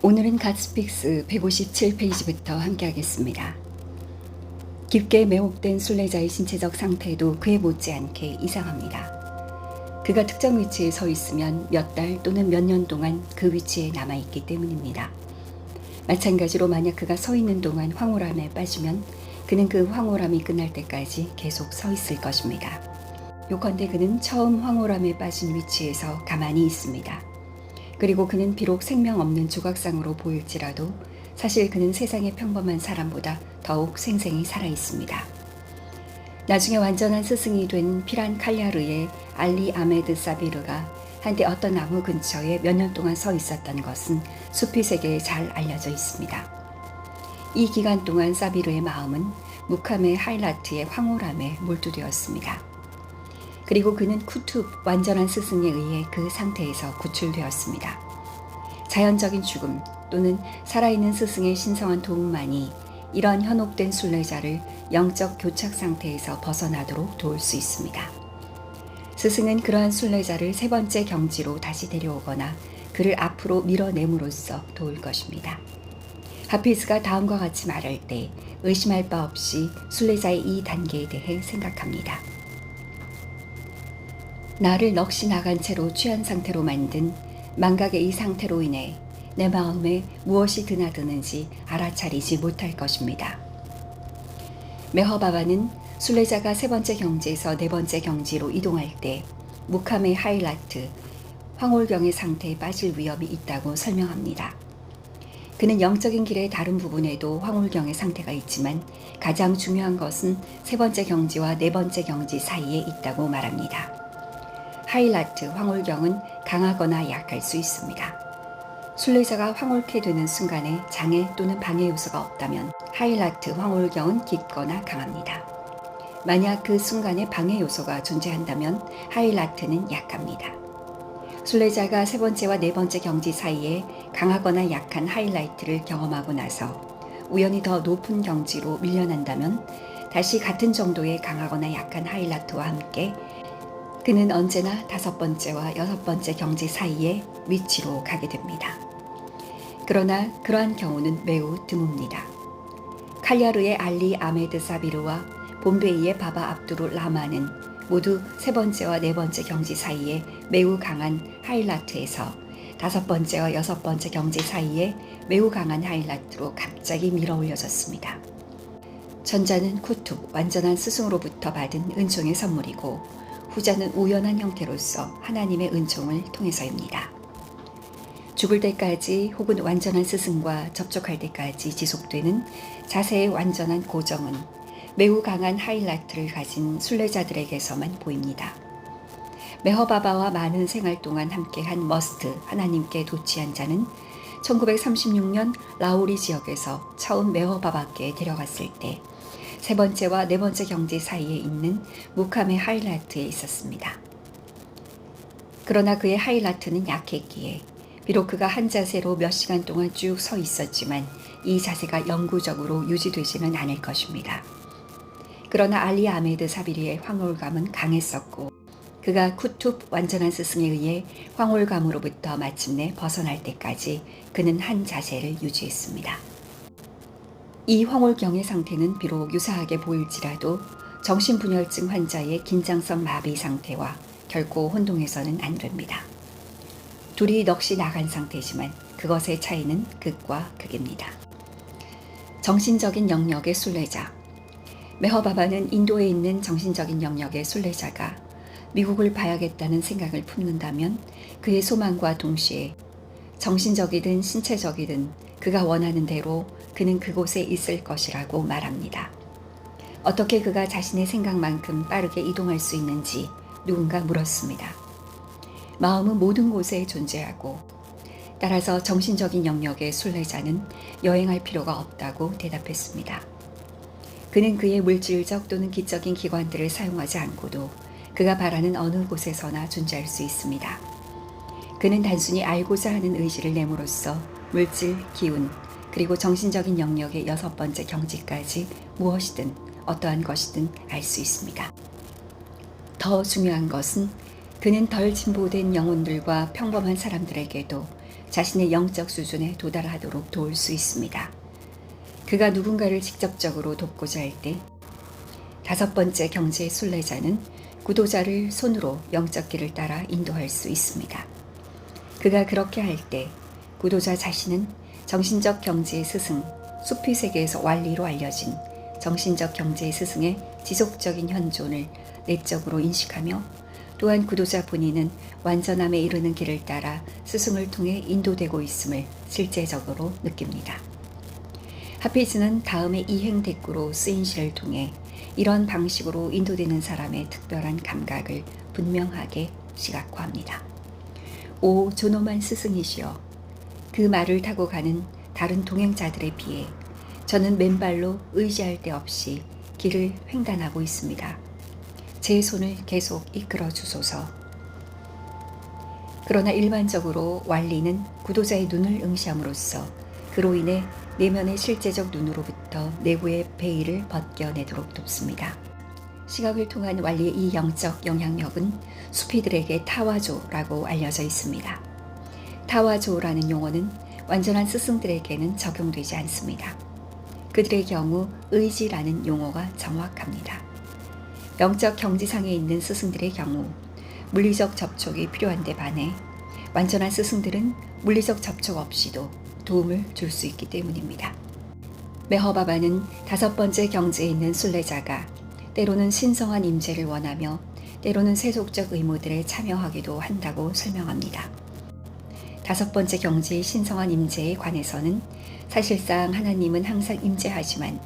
오늘은 갓스픽스 157페이지부터 함께하겠습니다. 깊게 매혹된 순례자의 신체적 상태도 그에 못지않게 이상합니다. 그가 특정 위치에 서 있으면 몇 달 또는 몇 년 동안 그 위치에 남아있기 때문입니다. 마찬가지로 만약 그가 서 있는 동안 황홀함에 빠지면 그는 그 황홀함이 끝날 때까지 계속 서 있을 것입니다. 요컨대 그는 처음 황홀함에 빠진 위치에서 가만히 있습니다. 그리고 그는 비록 생명 없는 조각상으로 보일지라도 사실 그는 세상의 평범한 사람보다 더욱 생생히 살아 있습니다. 나중에 완전한 스승이 된 피란 칼야르의 알리 아메드 사비르가 한때 어떤 나무 근처에 몇 년 동안 서 있었던 것은 수피 세계에 잘 알려져 있습니다. 이 기간 동안 사비르의 마음은 무캄의 하일라트의 황홀함에 몰두되었습니다. 그리고 그는 쿠투브 완전한 스승에 의해 그 상태에서 구출되었습니다. 자연적인 죽음 또는 살아있는 스승의 신성한 도움만이 이런 현혹된 순례자를 영적 교착 상태에서 벗어나도록 도울 수 있습니다. 스승은 그러한 순례자를 세 번째 경지로 다시 데려오거나 그를 앞으로 밀어냄으로써 도울 것입니다. 하피즈가 다음과 같이 말할 때 의심할 바 없이 순례자의 이 단계에 대해 생각합니다. 나를 넋이 나간 채로 취한 상태로 만든 망각의 이 상태로 인해 내 마음에 무엇이 드나드는지 알아차리지 못할 것입니다. 메허바바는 순례자가 세 번째 경지에서 네 번째 경지로 이동할 때 무캄의 하일라트, 황홀경의 상태에 빠질 위험이 있다고 설명합니다. 그는 영적인 길의 다른 부분에도 황홀경의 상태가 있지만 가장 중요한 것은 세 번째 경지와 네 번째 경지 사이에 있다고 말합니다. 하일라트, 황홀경은 강하거나 약할 수 있습니다. 순례자가 황홀케 되는 순간에 장애 또는 방해 요소가 없다면 하일라트, 황홀경은 깊거나 강합니다. 만약 그 순간에 방해 요소가 존재한다면 하일라트는 약합니다. 순례자가 세 번째와 네 번째 경지 사이에 강하거나 약한 하일라이트를 경험하고 나서 우연히 더 높은 경지로 밀려난다면 다시 같은 정도의 강하거나 약한 하일라트와 함께 그는 언제나 다섯 번째와 여섯 번째 경지 사이의 위치로 가게 됩니다. 그러나 그러한 경우는 매우 드뭅니다. 칼야르의 알리 아메드 사비르와 봄베이의 바바 압두르 라마는 모두 세 번째와 네 번째 경지 사이에 매우 강한 하일라트에서 다섯 번째와 여섯 번째 경지 사이에 매우 강한 하일라트로 갑자기 밀어올려졌습니다. 전자는 쿠투브 완전한 스승으로부터 받은 은총의 선물이고 후자는 우연한 형태로서 하나님의 은총을 통해서입니다. 죽을 때까지 혹은 완전한 스승과 접촉할 때까지 지속되는 자세의 완전한 고정은 매우 강한 하일라트를 가진 순례자들에게서만 보입니다. 메허바바와 많은 생활 동안 함께한 머스트 하나님께 도취한 자는 1936년 라오리 지역에서 처음 메허바바께 데려갔을 때 세 번째와 네 번째 경지 사이에 있는 무캄의 하일라트에 있었습니다. 그러나 그의 하일라트는 약했기에 비록 그가 한 자세로 몇 시간 동안 쭉 서 있었지만 이 자세가 영구적으로 유지되지는 않을 것입니다. 그러나 알리 아메드 사비리의 황홀감은 강했었고 그가 쿠투브 완전한 스승에 의해 황홀감으로부터 마침내 벗어날 때까지 그는 한 자세를 유지했습니다. 이 황홀경의 상태는 비록 유사하게 보일지라도 정신분열증 환자의 긴장성 마비 상태와 결코 혼동해서는 안 됩니다. 둘이 넋이 나간 상태지만 그것의 차이는 극과 극입니다. 정신적인 영역의 순례자. 메허바바는 인도에 있는 정신적인 영역의 순례자가 미국을 봐야겠다는 생각을 품는다면 그의 소망과 동시에 정신적이든 신체적이든 그가 원하는 대로 그는 그곳에 있을 것이라고 말합니다. 어떻게 그가 자신의 생각만큼 빠르게 이동할 수 있는지 누군가 물었습니다. 마음은 모든 곳에 존재하고 따라서 정신적인 영역의 순례자는 여행할 필요가 없다고 대답했습니다. 그는 그의 물질적 또는 기적인 기관들을 사용하지 않고도 그가 바라는 어느 곳에서나 존재할 수 있습니다. 그는 단순히 알고자 하는 의지를 내므로써 물질, 기운, 그리고 정신적인 영역의 여섯 번째 경지까지 무엇이든 어떠한 것이든 알 수 있습니다. 더 중요한 것은 그는 덜 진보된 영혼들과 평범한 사람들에게도 자신의 영적 수준에 도달하도록 도울 수 있습니다. 그가 누군가를 직접적으로 돕고자 할 때 다섯 번째 경지의 순례자는 구도자를 손으로 영적 길을 따라 인도할 수 있습니다. 그가 그렇게 할 때 구도자 자신은 정신적 경지의 스승, 수피 세계에서 완리로 알려진 정신적 경지의 스승의 지속적인 현존을 내적으로 인식하며 또한 구도자 본인은 완전함에 이르는 길을 따라 스승을 통해 인도되고 있음을 실제적으로 느낍니다. 하피즈는 다음에 이행 대꾸로 쓰인 시를 통해 이런 방식으로 인도되는 사람의 특별한 감각을 분명하게 시각화합니다. 오 존엄한 스승이시여, 그 말을 타고 가는 다른 동행자들에 비해 저는 맨발로 의지할 데 없이 길을 횡단하고 있습니다. 제 손을 계속 이끌어 주소서. 그러나 일반적으로 완리는 구도자의 눈을 응시함으로써 그로 인해 내면의 실제적 눈으로부터 내부의 베일을 벗겨내도록 돕습니다. 시각을 통한 완리의 이 영적 영향력은 수피들에게 타와조라고 알려져 있습니다. 타와조라는 용어는 완전한 스승들에게는 적용되지 않습니다. 그들의 경우 의지라는 용어가 정확합니다. 영적 경지상에 있는 스승들의 경우 물리적 접촉이 필요한데 반해 완전한 스승들은 물리적 접촉 없이도 도움을 줄 수 있기 때문입니다. 메허바바는 다섯 번째 경지에 있는 순례자가 때로는 신성한 임재를 원하며 때로는 세속적 의무들에 참여하기도 한다고 설명합니다. 다섯 번째 경지의 신성한 임재에 관해서는 사실상 하나님은 항상 임재하지만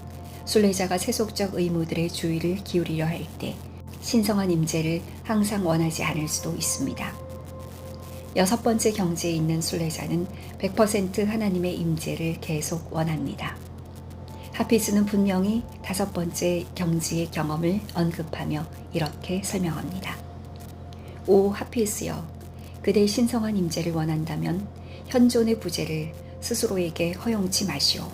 순례자가 세속적 의무들의 주의를 기울이려 할 때 신성한 임재를 항상 원하지 않을 수도 있습니다. 여섯 번째 경지에 있는 순례자는 100% 하나님의 임재를 계속 원합니다. 하피즈는 분명히 다섯 번째 경지의 경험을 언급하며 이렇게 설명합니다. 오 하피즈여, 그대의 신성한 임재를 원한다면 현존의 부재를 스스로에게 허용치 마시오.